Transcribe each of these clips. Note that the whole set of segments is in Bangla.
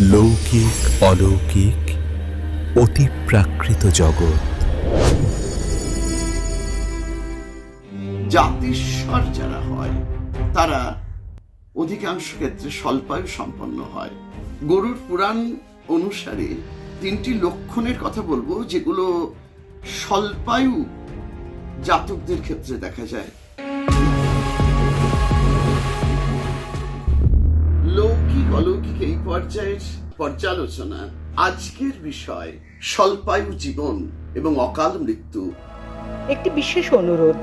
লৌকিক অলৌকিক অতিপ্রাকৃত জগৎ। জাতিস্বর যারা হয় তারা অধিকাংশ ক্ষেত্রে স্বল্পায়ু সম্পন্ন হয়। গরুর পুরাণ অনুসারে 3টি লক্ষণের কথা বলবো যেগুলো স্বল্পায়ু জাতকদের ক্ষেত্রে দেখা যায়। লৌকিক অলৌকিক এই পর্যায়ের পর্যালোচনা আজকের বিষয় স্বল্পায়ু জীবন এবং অকাল মৃত্যু। একটি বিশেষ অনুরোধ,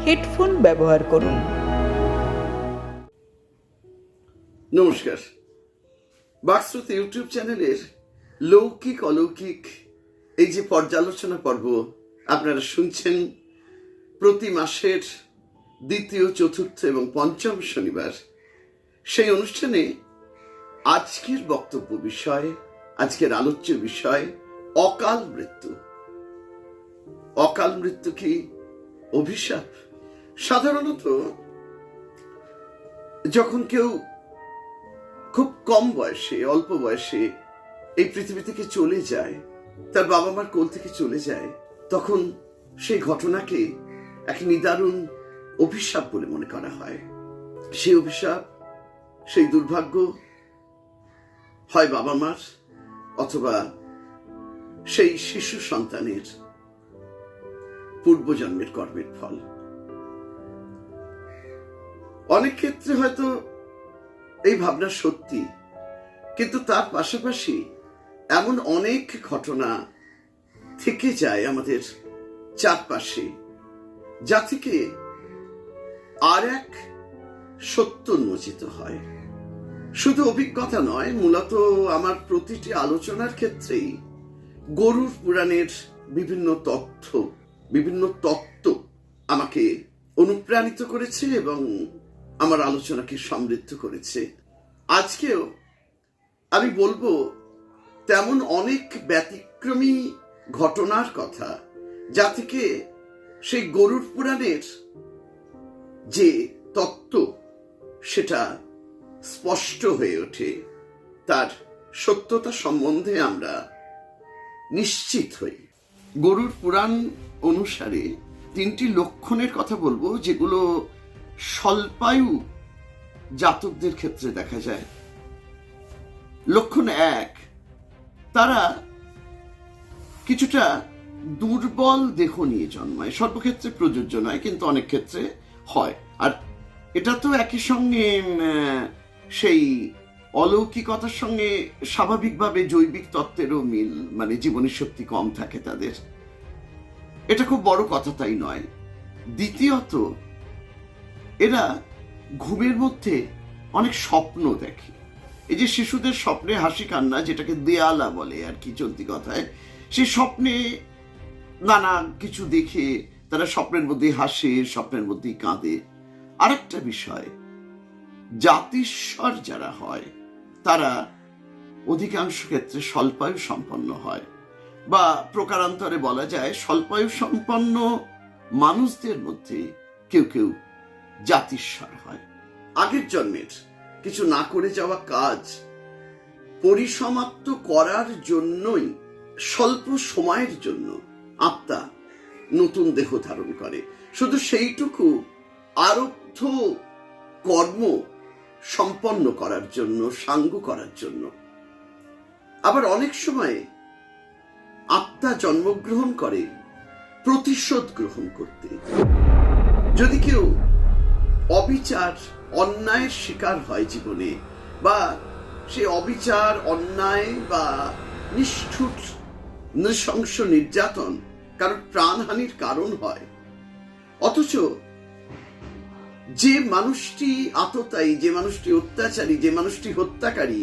হেডফোন ব্যবহার করুন। নমস্কার, বাকশ্রুতি ইউটিউব চ্যানেলের লৌকিক অলৌকিক এই যে পর্যালোচনা পর্ব আপনারা শুনছেন প্রতি মাসের দ্বিতীয়, চতুর্থ এবং পঞ্চম শনিবার, সেই অনুষ্ঠানে আজকের বক্তব্য বিষয়, আজকের আলোচ্য বিষয় অকাল মৃত্যু। অকাল মৃত্যু কি অভিশাপ? সাধারণত যখন কেউ খুব কম বয়সে, অল্প বয়সে এই পৃথিবী থেকে চলে যায়, তার বাবা মার কোল থেকে চলে যায়, তখন সেই ঘটনাকে এক নিদারুণ অভিশাপ বলে মনে করা হয়। সেই অভিশাপ, সেই দুর্ভাগ্য হয় বাবা মার অথবা সেই শিশু সন্তানের পূর্বজন্মের কর্মের ফল। অনেক ক্ষেত্রে হয়তো এই ভাবনা সত্যি, কিন্তু তার পাশাপাশি এমন অনেক ঘটনা থেকে যায় আমাদের চারপাশে, যা থেকে আর এক সত্য উন্মোচিত হয়। শুধু অভিজ্ঞতা নয়, মূলত আমার প্রতিটি আলোচনার ক্ষেত্রেই গরুর পুরাণের বিভিন্ন তত্ত্ব আমাকে অনুপ্রাণিত করেছে এবং আমার আলোচনাকে সমৃদ্ধ করেছে। আজকেও আমি বলবো তেমন অনেক ব্যতিক্রমী ঘটনার কথা, যা থেকে সেই গরুর পুরাণের যে তত্ত্ব সেটা স্পষ্ট হয়ে ওঠে, তার সত্যতা সম্বন্ধে আমরা নিশ্চিত হই। গরুর পুরাণ অনুসারে 3টি লক্ষণের কথা বলবো যেগুলো স্বল্পায়ু জাতকদের ক্ষেত্রে দেখা যায়। লক্ষণ 1, তারা কিছুটা দুর্বল দেহ নিয়ে জন্মায়। সর্বক্ষেত্রে প্রযোজ্য নয়, কিন্তু অনেক ক্ষেত্রে হয়। আর এটা তো একই সঙ্গে সেই অলৌকিকতার সঙ্গে স্বাভাবিকভাবে জৈবিক তত্ত্বেরও মিল, মানে জীবনের শক্তি কম থাকে তাদের। এটা খুব বড় কথা তাই নয়। দ্বিতীয়ত, এরা ঘুমের মধ্যে অনেক স্বপ্ন দেখে। এই যে শিশুদের স্বপ্নে হাসি কান্না, যেটাকে দেয়ালা বলে আর কি চলতি কথায়, সেই স্বপ্নে নানা কিছু দেখে তারা স্বপ্নের মধ্যে হাসে, স্বপ্নের মধ্যেই কাঁদে। আরেকটা বিষয়, জাতিস্বর যারা হয় তারা অধিকাংশ ক্ষেত্রে স্বল্পায়ু সম্পন্ন হয়, বা প্রকারান্তরে বলা যায় স্বল্পায়ু সম্পন্ন মানুষদের মধ্যে কেউ কেউ জাতিস্বর হয়। আগের জন্মের কিছু না করে যাওয়া কাজ পরিসমাপ্ত করার জন্যই স্বল্প সময়ের জন্য আত্মা নতুন দেহ ধারণ করে, শুধু সেইটুকু আরব্ধ কর্ম সম্পন্ন করার জন্য, সাঙ্গ করার জন্য। আবার অনেক সময় আত্মা জন্মগ্রহণ করে প্রতিশোধ গ্রহণ করতে। যদি কেউ অবিচার, অন্যায়ের শিকার হয় জীবনে, বা সে অবিচার, অন্যায় বা নিষ্ঠুর নৃশংস নির্যাতন কারণ প্রাণহানির কারণ হয়, অথচ যে মানুষটি আততায়ী, যে মানুষটি অত্যাচারী, যে মানুষটি হত্যাকারী,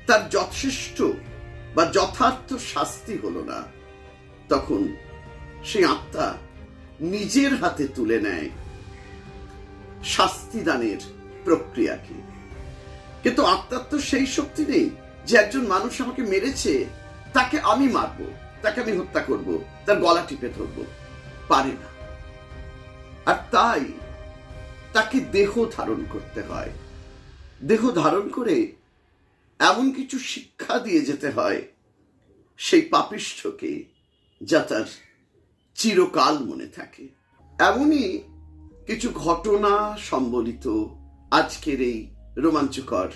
তার যথেষ্ট বা যথার্থ শাস্তি হলো না, তখন সেই আত্মা নিজের হাতে তুলে নেয় শাস্তিদানের প্রক্রিয়াকে। কিন্তু আত্মার তো সেই শক্তি নেই যে একজন মানুষ আমাকে মেরেছে, তাকে আমি মারবো, তাকে আমি হত্যা করব, তার গলা টিপে ধরবো, পারে না। আর তাই তাকে দেহ ধারণ করতে হয়। দেহ ধারণ করে এমন কিছু শিক্ষা দিয়ে যেতে হয় সেই পাপিষ্ঠকে, যা তার চিরকাল মনে থাকে। এমনই কিছু ঘটনা সম্বলিত আজকের এই রোমাঞ্চকর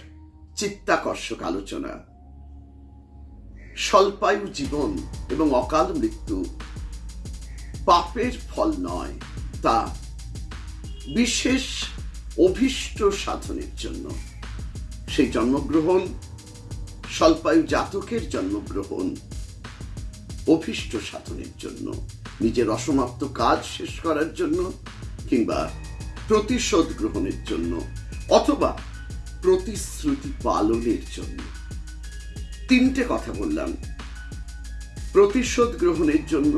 চিত্তাকর্ষক আলোচনা। স্বল্পায়ু জীবন এবং অকাল মৃত্যু পাপের ফল নয়, তা বিশেষ অভীষ্ট সাধনের জন্য। সেই জন্মগ্রহণ, স্বল্পায়ু জাতকের জন্মগ্রহণ অভীষ্ট সাধনের জন্য, নিজের অসমাপ্ত কাজ শেষ করার জন্য, কিংবা প্রতিশোধ গ্রহণের জন্য, অথবা প্রতিশ্রুতি পালনের জন্য। তিনটে কথা বললাম: প্রতিশোধ গ্রহণের জন্য,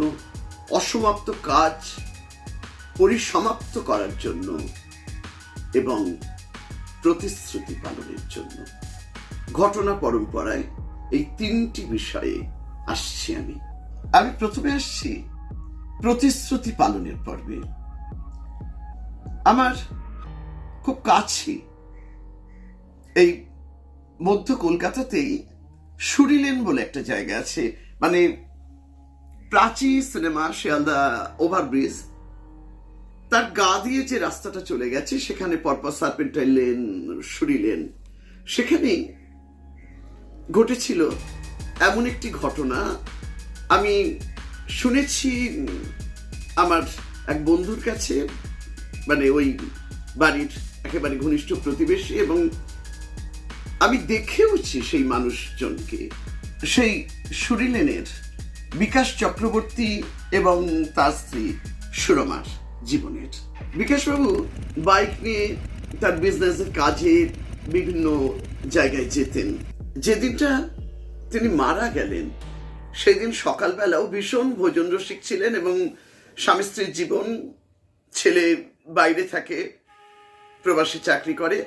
অসমাপ্ত কাজ পরিসমাপ্ত করার জন্য এবং প্রতিশ্রুতি পালনের জন্য। ঘটনা পরম্পরায় এই তিনটি বিষয়ে আসছি আমি প্রথমে আসছি প্রতিশ্রুতি পালনের পর্বে। আমার খুব কাছে এই মধ্য কলকাতাতেই সুরিলেন বলে একটা জায়গা আছে, মানে প্রাচী সিনেমা শিয়ালদা ওভারব্রিজ, তার গা দিয়ে যে রাস্তাটা চলে গেছে সেখানে পরপর সার্পেন্টাইল লেন, সুরিলেন, সেখানে ঘটেছিল এমন একটি ঘটনা। আমি শুনেছি আমার এক বন্ধুর কাছে, মানে ওই বাড়ির একেবারে ঘনিষ্ঠ প্রতিবেশী, এবং আমি দেখেওছি সেই মানুষজনকে। সেই সুরিলেনের বিকাশ চক্রবর্তী এবং তার স্ত্রী সুরমার জীবনের। বিকাশবাবু বাইক নিয়ে তার বিজনেসের কাজে বিভিন্ন জায়গায় যেতেন। যেদিনটা তিনি মারা গেলেন সেদিন সকালবেলাও ভীষণ ভোজন রসিক ছিলেন, এবং স্বামী স্ত্রীর জীবন, ছেলে বাইরে থাকে, প্রবাসী চাকরি করে,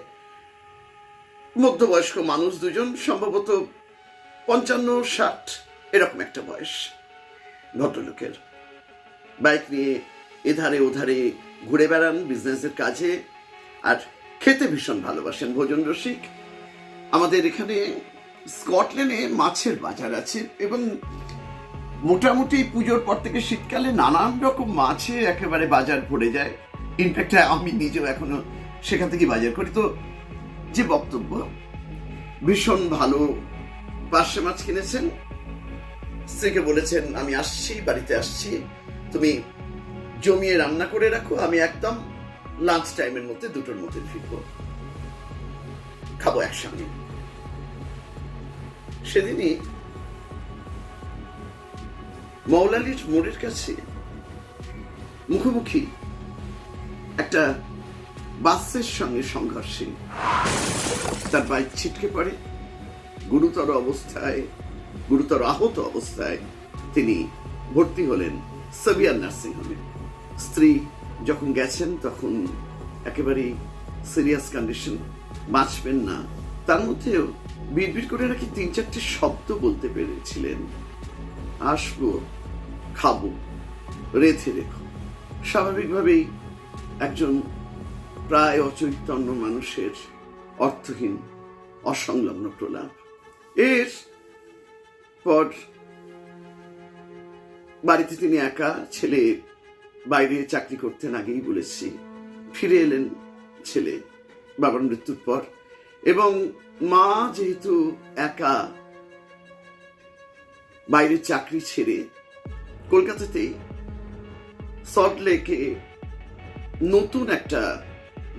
মধ্যবয়স্ক মানুষ দুজন, সম্ভবত 55-60 এরকম একটা বয়স ভদ্রলোকের। বাইক নিয়ে এধারে ওধারে ঘুরে বেড়ান বিজনেসের কাজে, আর খেতে ভীষণ ভালোবাসেন, ভোজন রসিক। আমাদের এখানে স্কটল্যান্ডে মাছের বাজার আছে, এবং মোটামুটি পুজোর পর থেকে শীতকালে নানান রকম মাছে একেবারে বাজার ভরে যায়। ইনফ্যাক্ট আমি নিজেও এখনো সেখান থেকে বাজার করি। তো যে বক্তব্য, ভীষণ ভালো পার্শে মাছ কিনেছেন, স্ত্রীকে বলেছেন আমি আসছি, বাড়িতে আসছি, তুমি জমিয়ে রান্না করে রাখো, আমি একদম লাঞ্চ টাইমের মধ্যে 2টোর মধ্যে ফিরবো, খাবো একসঙ্গে। সেদিনই মৌলালির মোড়ের কাছে মুখোমুখি একটা বাসের সঙ্গে সংঘর্ষে তার বাইক ছিটকে পড়ে। গুরুতর আহত অবস্থায় তিনি ভর্তি হলেন সেভিয়ার নার্সিং হোমে। স্ত্রী যখন গেছেন তখন একেবারেই সিরিয়াস কন্ডিশন, বাঁচবেন না। তার মধ্যেও বিড়বিড় করে নাকি 3-4টে শব্দ বলতে পেরেছিলেন: আসবো, খাবো, রেখে রেখো। স্বাভাবিকভাবেই একজন প্রায় অচৈতন্য মানুষের অর্থহীন অসংলগ্ন প্রলাপ। এর পর বাড়িতে তিনি একা, ছেলে বাইরে চাকরি করতেন, আগেই বলেছি। ফিরে এলেন ছেলে বাবার মৃত্যুর পর, এবং মা যেহেতু একা, বাইরে চাকরি ছেড়ে কলকাতাতে সল্টলেকে নতুন একটা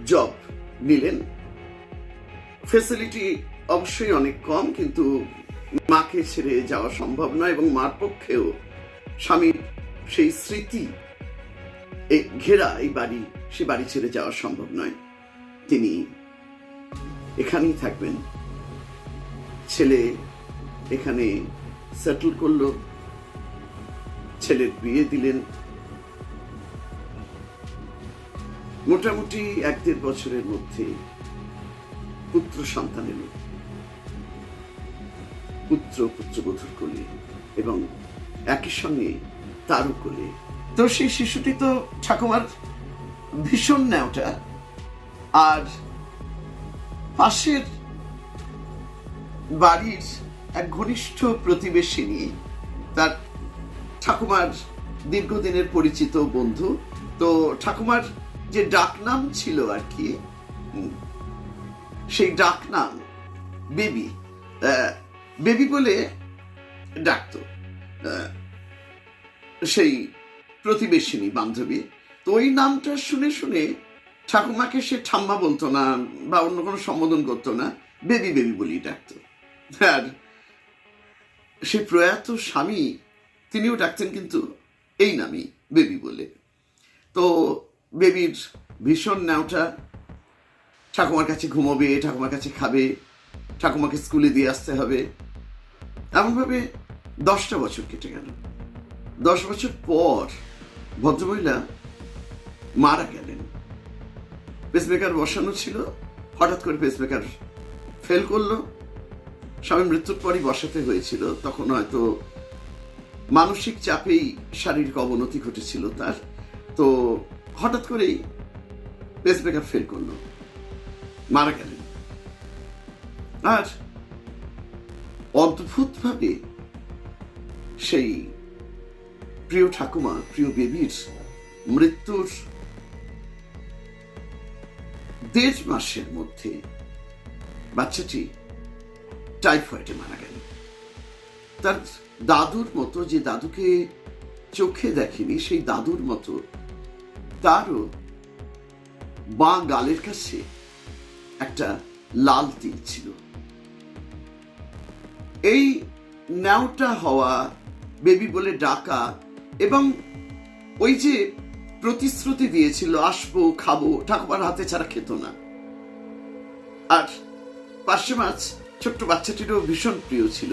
জব নিলেন। ফ্যাসিলিটি অবশ্যই অনেক কম, কিন্তু মাকে ছেড়ে যাওয়া সম্ভব নয়, এবং মার পক্ষেও স্বামীর সেই স্মৃতি ঘেরা এই বাড়ি, সে বাড়ি ছেড়ে যাওয়া সম্ভব নয়। তিনি এখানেই থাকবেন। ছেলে এখানে সেটেল করলো, ছেলের বিয়ে দিলেন। মোটামুটি 1-1.5 বছরের মধ্যে পুত্র সন্তান এলো, পুত্রবধূর কোলে, এবং একই সঙ্গে তারও কোলে। তো সেই শিশুটি তো ঠাকুমার ভীষণ ন্যাওটা। আর পাশের বাড়ির এক ঘনিষ্ঠ প্রতিবেশিনী, তার ঠাকুমার দীর্ঘদিনের পরিচিত বন্ধু। তো ঠাকুমার যে ডাকনাম ছিল আর কি, সেই ডাকনাম বেবি, বেবি বলে ডাকতো সেই প্রতিবেশিনী বান্ধবী। তো ওই নামটা শুনে শুনে ঠাকুমাকে সে ঠাম্মা বলতো না বা অন্য কোনো সম্বোধন করতো না, বেবি বেবি বলেই ডাকতো। আর সে প্রয়াত স্বামী তিনিও ডাকতেন কিন্তু এই নামই, বেবি বলে। তো বেবির ভীষণ নেওটা, ঠাকুমার কাছে ঘুমোবে, ঠাকুমার কাছে খাবে, ঠাকুমাকে স্কুলে দিয়ে আসতে হবে। এমনভাবে 10টা বছর কেটে গেল। 10 বছর পর ভদ্রমহিলা মারা গেলেন। পেসমেকার বসানো ছিল, হঠাৎ করে পেসমেকার ফেল করলো। স্বামী মৃত্যুর পরই বসাতে হয়েছিল, তখন হয়তো মানসিক চাপেই শারীরিক অবনতি ঘটেছিল তার। তো হঠাৎ করেই পেসমেকার ফেল করলো, মারা গেলেন। আর অদ্ভুতভাবে সেই প্রিয় ঠাকুমা, প্রিয় বেবির মৃত্যুর 1.5 মাসের মধ্যে বাচ্চাটি টাইফয়েডে মারা গেল। তার দাদুর মতো, যে দাদুকে চোখে দেখেনি, সেই দাদুর মতো তারও বাঁ গালের কাছে একটা লাল তিল ছিল। এই ন্যাওটা হওয়া, বেবি বলে ডাকা, এবং ওই যে প্রতিশ্রুতি দিয়েছিল আসবো খাবো, ঠাকুমার হাতে ছাড়া খেত না। আর পার্শে মাছ ছোট্ট বাচ্চাটিরও ভীষণ প্রিয় ছিল।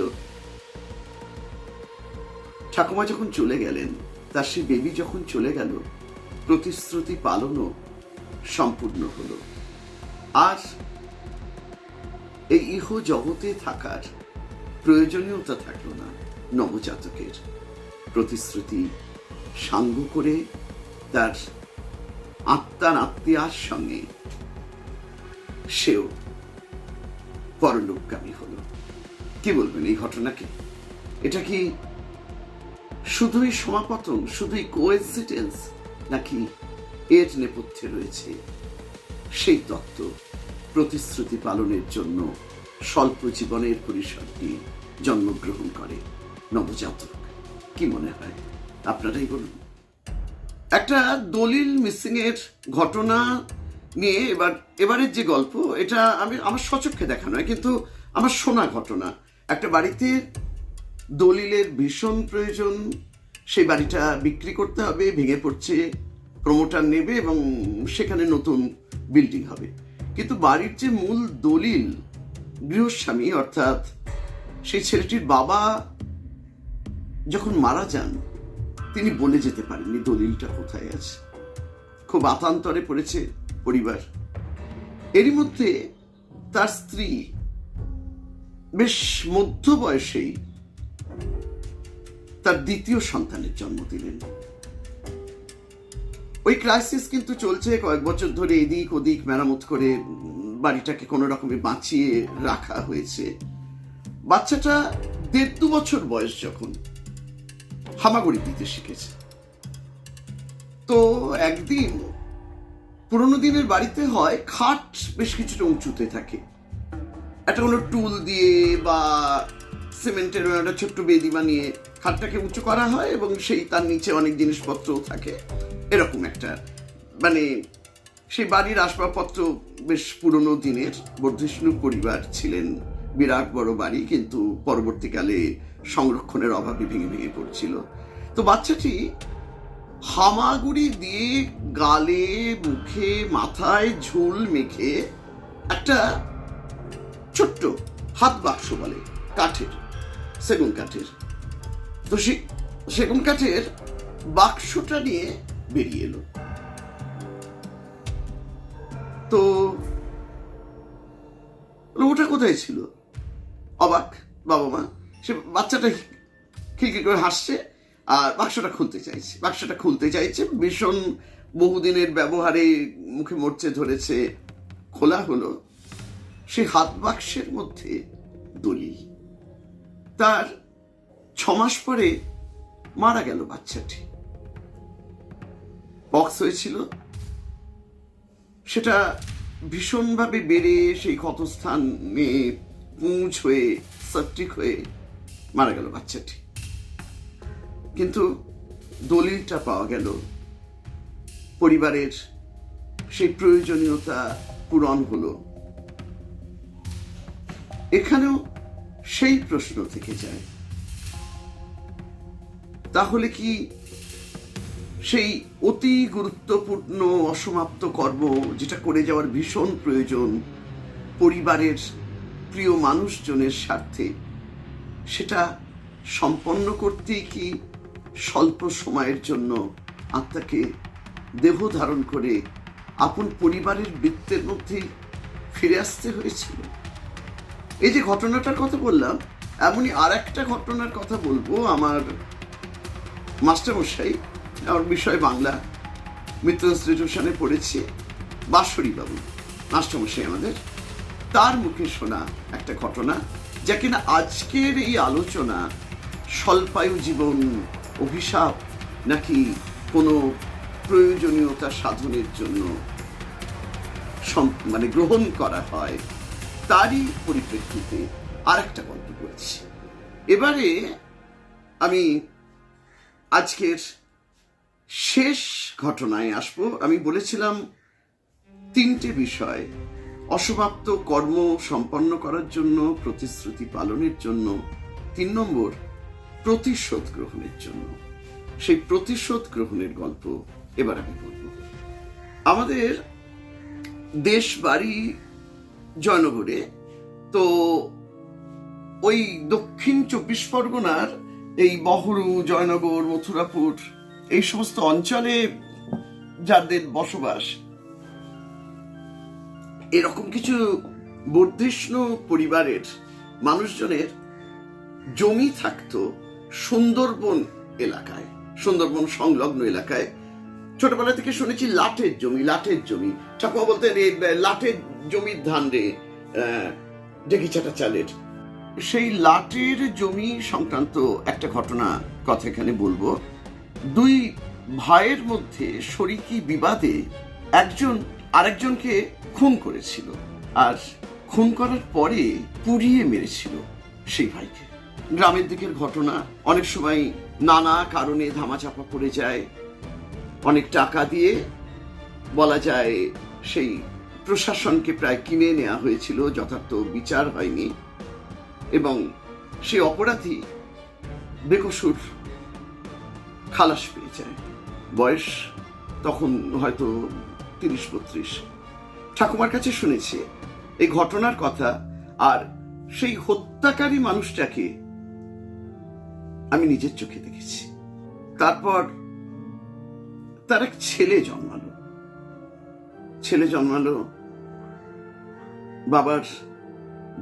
ঠাকুমা যখন চলে গেলেন, তার সেই বেবি যখন চলে গেল, প্রতিশ্রুতি পালনও সম্পূর্ণ হলো। আর এই ইহ জগতে থাকার প্রয়োজনীয়তা থাকলো না নবজাতকের। প্রতিশ্রুতি সাঙ্গ করে তার আত্মার আত্মীয়ার সঙ্গে সেও পরলোকগামী হলো। কি বলবেন এই ঘটনাকে? এটা কি শুধুই সমাপতন, শুধুই কোইন্সিডেন্স, নাকি এর নেপথ্যে রয়েছে সেই তত্ত্ব? প্রতিশ্রুতি পালনের জন্য স্বল্প জীবনের পরিসর নিয়ে জন্মগ্রহণ করে নবজাতক। কি মনে হয় আপনারাই বলুন। একটা দলিল মিসিং এর ঘটনা নিয়ে এবারের যে গল্প, এটা আমার স্বচক্ষে দেখা নয়, কিন্তু আমার শোনা ঘটনা। একটা বাড়িতে দলিলের ভীষণ প্রয়োজন, সেই বাড়িটা বিক্রি করতে হবে, ভেঙে পড়ছে, প্রমোটার নেবে এবং সেখানে নতুন বিল্ডিং হবে। কিন্তু বাড়ির যে মূল দলিল, গৃহস্বামী অর্থাৎ সেই ছেলেটির বাবা যখন মারা যান, তিনি বলে যেতে পারেননি দলিলটা কোথায় আছে। খুব আতান্তরে পড়েছে পরিবার। এরই মধ্যে তার স্ত্রী বেশ মধ্য বয়সেই তার দ্বিতীয় সন্তানের জন্ম দিলেন। ওই ক্রাইসিস কিন্তু চলছে কয়েক বছর ধরে, এদিক ওদিক মেরামত করে বাড়িটাকে কোনো রকমে বাঁচিয়ে রাখা হয়েছে। বাচ্চাটা 1.5-2 বছর বয়স যখন হামাগুড়ি দিতে শিখেছে। তো একদিন, পুরোনো দিনের বাড়িতে হয় খাট বেশ কিছুটা উঁচুতে থাকে, একটা কোনো টুল দিয়ে বা সিমেন্টের একটা ছোট্ট বেদি বানিয়ে খাটটাকে উঁচু করা হয় এবং সেই তার নিচে অনেক জিনিসপত্রও থাকে। এরকম একটা, মানে সেই বাড়ির আসবাবপত্র বেশ পুরনো দিনের। বর্ধিষ্ণু পরিবার ছিলেন, বিরাট বড় বাড়ি, কিন্তু পরবর্তীকালে সংরক্ষণের অভাবে ভেঙে ভেঙে পড়ছিল। তো বাচ্চাটি হামাগুড়ি দিয়ে গালে, মুখে, মাথায় ঝুল মেখে একটা ছোট্ট হাত বাক্স বলে, কাঠের, সেগুন কাঠের, তো সেগুন কাঠের বাক্সটা নিয়ে বেরিয়ে এলো। তো ওটা কোথায় ছিল? অবাক বাবা মা। সে বাচ্চাটা খিলখিল করে হাসছে আর বাক্সটা খুলতে চাইছে। ভীষণ বহুদিনের ব্যবহারে মুখে মরচে ধরেছে। খোলা হলো, সেই হাত বাক্সের মধ্যে দলিল। তার 6 মাস পরে মারা গেল বাচ্চাটি। পক্স হয়েছিল, সেটা ভীষণভাবে বেড়ে সেই ক্ষতস্থানে পুঁজ হয়ে সেপটিক হয়ে মারা গেল বাচ্চাটি। কিন্তু দলিলটা পাওয়া গেল, পরিবারের সেই প্রয়োজনীয়তা পূরণ হলো। এখানেও সেই প্রশ্ন থেকে যায়, তাহলে কি সেই অতি গুরুত্বপূর্ণ অসমাপ্ত কর্ম, যেটা করে যাওয়ার ভীষণ প্রয়োজন পরিবারের প্রিয় মানুষজনের স্বার্থে, সেটা সম্পন্ন করতেই কি স্বল্প সময়ের জন্য আত্মাকে দেহ ধারণ করে আপন পরিবারের বৃত্তের মধ্যে ফিরে আসতে হয়েছিল? এই যে ঘটনাটার কথা বললাম, এমনই আর একটা ঘটনার কথা বলবো। আমার মাস্টারমশাই, আমার বিষয় বাংলা, মিত্র ইনস্টিটিউশনে পড়েছি, বাঁশরী বাবু মাস্টারমশাই আমাদের, তার মুখে শোনা একটা ঘটনা, যা কিনা আজকের এই আলোচনা স্বল্পায়ু জীবন অভিশাপ নাকি কোনো প্রয়োজনীয়তা সাধনের জন্য মানে গ্রহণ করা হয়, তারই পরিপ্রেক্ষিতে আর একটা গল্প বলছি। এবারে আমি আজকের শেষ ঘটনায় আসবো। আমি বলেছিলাম 3টে বিষয়: অসমাপ্ত কর্ম সম্পন্ন করার জন্য, প্রতিশ্রুতি পালনের জন্য, 3 নম্বর প্রতিশোধ গ্রহণের জন্য। সেই প্রতিশোধ গ্রহণের গল্প এবার আমি বলবো। আমাদের দেশ বাড়ি জয়নগরে, তো ওই দক্ষিণ 24 পরগনার এই বহরু, জয়নগর, মথুরাপুর, এই সমস্ত অঞ্চলে যাদের বসবাস, এরকম কিছু বর্ধিষ্ণু পরিবারের মানুষজনের জমি থাকতো সুন্দরবন এলাকায়, সুন্দরবন সংলগ্ন এলাকায়। ছোটবেলা থেকে শুনেছি লাটের জমি, লাটের জমি। ঠাকুমা বলতেন এই লাটের জমির ধান রে, ডেকিচাটা চালের। সেই লাটের জমি সংক্রান্ত একটা ঘটনা কথা এখানে বলবো। 2 ভাইয়ের মধ্যে শরিকি বিবাদে একজন আরেকজনকে খুন করেছিল, আর খুন করার পরে পুড়িয়ে মেরেছিল সেই ভাইকে। গ্রামের দিকের ঘটনা, অনেক সময় নানা কারণে ধামাচাপা পড়ে যায়। অনেক টাকা দিয়ে বলা যায় সেই প্রশাসনকে প্রায় কিনে নেওয়া হয়েছিল, যথার্থ বিচার হয়নি, এবং সেই অপরাধী বেকসুর খালাস পেয়ে যায়। বয়স তখন হয়তো 30-32। ঠাকুমার কাছে শুনেছি এই ঘটনার কথা, আর সেই হত্যাকারী মানুষটাকে আমি নিজের চোখে দেখেছি। তারপর তার এক ছেলে জন্মালো। বাবার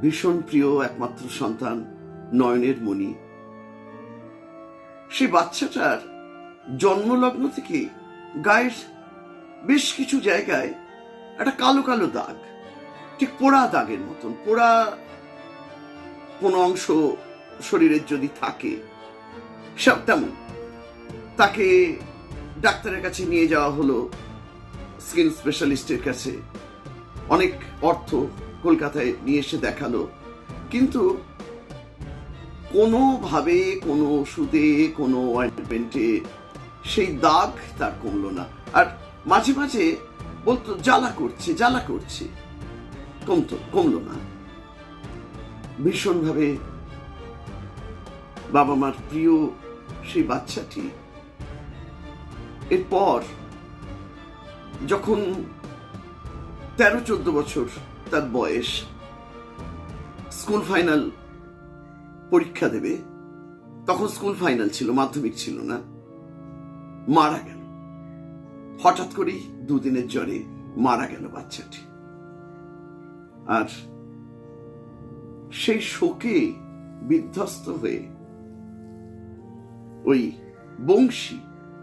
ভীষণ প্রিয় একমাত্র সন্তান, নয়নের মণি। সেই বাচ্চাটার জন্মলগ্ন থেকে গায়ের বেশ কিছু জায়গায় একটা কালো কালো দাগ, ঠিক পোড়া দাগের মতন। পোড়া কোনো অংশ শরীরের যদি থাকে, সব তেমন। তাকে ডাক্তারের কাছে নিয়ে যাওয়া হলো, স্কিন স্পেশালিস্টের কাছে। অনেক অর্থ কলকাতায় নিয়ে এসে দেখালো, কিন্তু কোনোভাবে, কোনো ওষুধে, কোনো অয়েন্টমেন্টে সেই দাগ তার কমলো না। আর মাঝে মাঝে বলতো জ্বালা করছে, কমলো না। ভীষণভাবে বাবা মার প্রিয় সেই বাচ্চাটি এরপর যখন 13-14 বছর তার বয়স, স্কুল ফাইনাল পরীক্ষা দেবে, তখন স্কুল ফাইনাল ছিল, মাধ্যমিক ছিল না, মারা গেল। হঠাৎ করেই 2 দিনের জ্বরে মারা গেল বাচ্চাটি। আর সেই শোকে বিধ্বস্ত হয়ে ওই বংশী,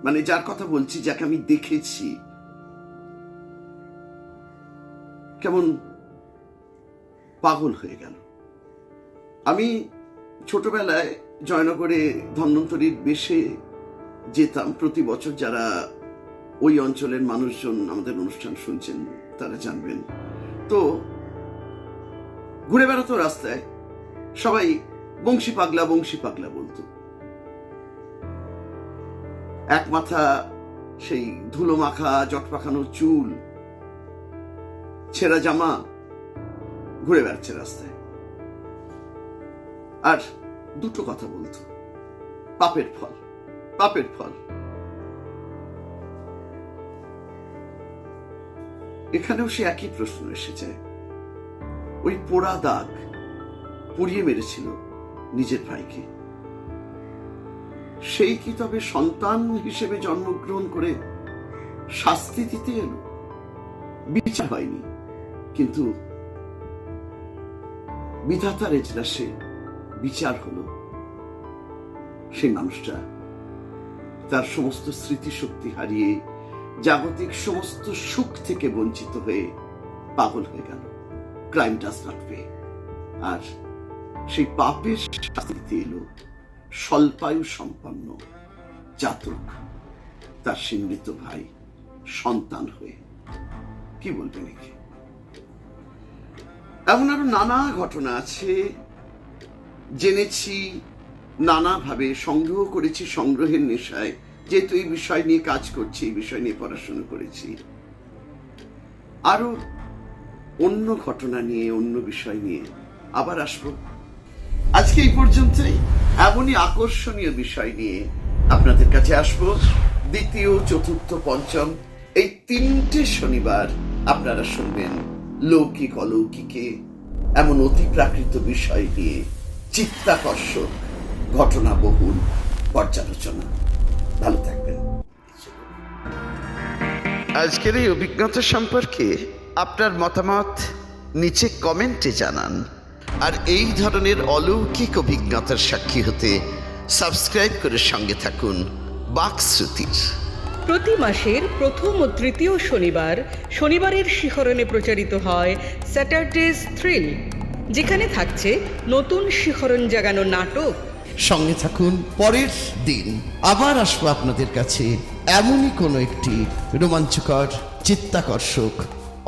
মানে যার কথা বলছি, যাকে আমি দেখেছি, কেমন পাগল হয়ে গেল। আমি ছোটবেলায় জয়নগরে ধন্বন্তরীর বেশে যেতাম প্রতি বছর। যারা ওই অঞ্চলের মানুষজন আমাদের অনুষ্ঠান শুনছেন তারা জানবেন। তো ঘুরে বেড়াতো রাস্তায়, সবাই বংশী পাগলা বংশী পাগলা বলতো। এক মাথা সেই ধুলো মাখা জট পাখানো চুল, ছেঁড়া জামা, ঘুরে বেড়াচ্ছে রাস্তায়। আর দুটো কথা বলতো, পাপের ফল, পাপের ফল। এখানেও সে একই প্রশ্ন এসে যায়। ওই পোড়া দাগ পুড়িয়ে মেরেছিল নিজের ভাইকে, সেই কি তবে সন্তান হিসেবে জন্মগ্রহণ করে শাস্তি দিতে এলো? বিচার হয়নি, কিন্তু বিধাতার এজলাসে বিচার হলো। সেই মানুষটা তার সমস্ত স্মৃতিশক্তি হারিয়ে জাগতিক সমস্ত সুখ থেকে বঞ্চিত হয়ে পাগল হয়ে গেল। Crime does not pay. আর সেই পাপের শাস্তিতে এলো স্বল্পায়ু সম্পন্ন জাতক তার সেই মৃত ভাই সন্তান হয়ে। কি বলবেন একে? এমন আরো নানা ঘটনা আছে, জেনেছি নানাভাবে, সংগ্রহ করেছি সংগ্রহের নেশায়, যেহেতু এই বিষয় নিয়ে কাজ করছি, এই বিষয় নিয়ে পড়াশোনা করেছি। আরো অন্য ঘটনা নিয়ে, অন্য বিষয় নিয়ে আবার আসবো। আজকে এই পর্যন্তই। এমনই আকর্ষণীয় বিষয় নিয়ে আপনাদের কাছে আসবো। দ্বিতীয়, চতুর্থ, পঞ্চম এই 3টে শনিবার আপনারা শুনবেন লৌকিক অলৌকিকে এমন অতি প্রাকৃত বিষয় নিয়ে চিত্তাকর্ষক ঘটনা বহুল পর্যালোচনা। ভালো থাকবেন। আজকের এই অভিজ্ঞতা সম্পর্কে আপনার মতামত নিচে কমেন্টে জানান। আর এই ধরনের অলৌকিক অভিজ্ঞতার সাক্ষী হতে সাবস্ক্রাইব করে সঙ্গে থাকুন বাকশ্রুতির। প্রতি মাসের প্রথম ও তৃতীয় শনিবার শনিবারের শিহরণে প্রচারিত হয় স্যাটারডেজ থ্রিল, যেখানে থাকছে নতুন শিহরণ জাগানো নাটক। সঙ্গে থাকুন পরের দিন। আবার আসবো আপনাদের কাছে এমনই কোনো একটি রোমাঞ্চকর, চিত্তাকর্ষক,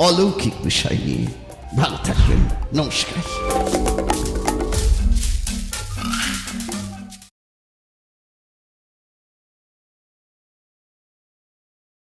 অলৌকিক বিষয় নিয়ে। ভালো থাকবেন। নমস্কার।